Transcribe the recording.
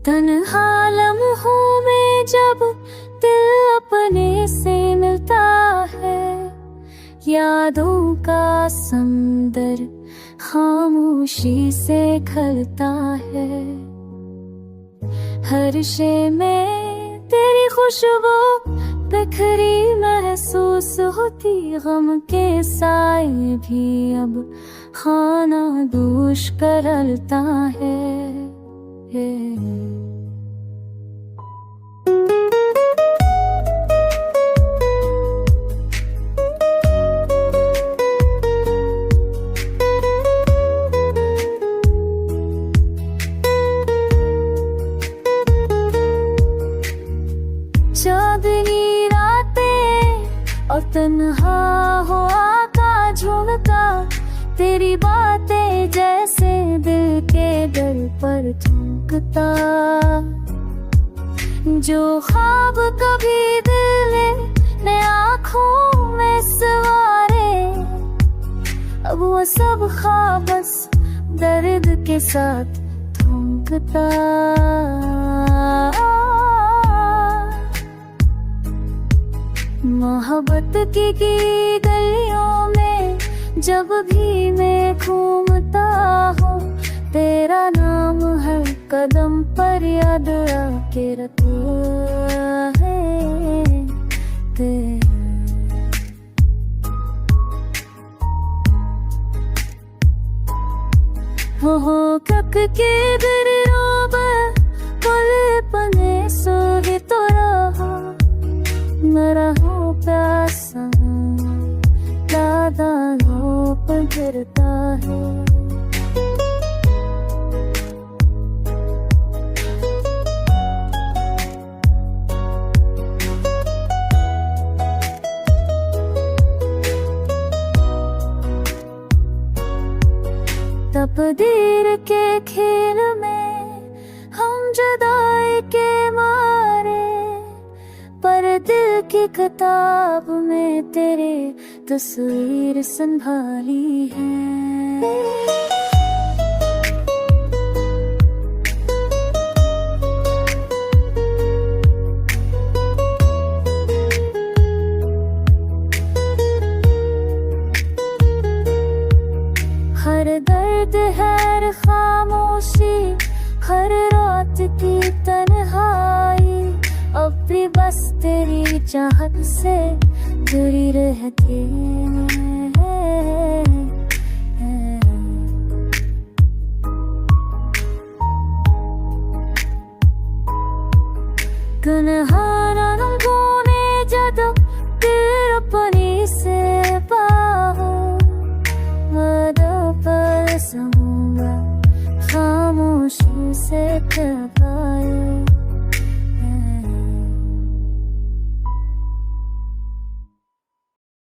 तन्हा लम्हों में जब दिल अपने से मिलता है, यादों का समंदर खामोशी से खलता है। हर शे में तेरी खुशबू बिखरी महसूस होती, गम के साए भी अब खाना दोष करलता है। चांदनी रातें और तन्हा हो आकाश झूमता, तेरी बातें जैसे दिल के दर पर ठुमकता। जो ख्वाब कभी दिल ने आँखों में सवारे, अब वो सब ख्वाब बस दर्द के साथ ठुमकता। मोहब्बत की गलियों में जब भी मैं घूमता हूँ, तेरा नाम हर कदम पर याद आके रखता है। हो कक के दिल रोब पल पने सोगे तो रहा, मरा हो प्यासा दादा लो पर गिरता है। तकदीर के खेल में हम जुदाई के मारे, पर दिल की किताब में तेरे तस्वीर संभाली है। हर दर्द है खामोशी, हर रात की तन्हाई, अब भी बस तेरी चाहत से जुड़ी रहती है। गुनहाना नंगोने जदों दिल अपनी से पाहो, वदों पर समूंगा खामोशी से कहता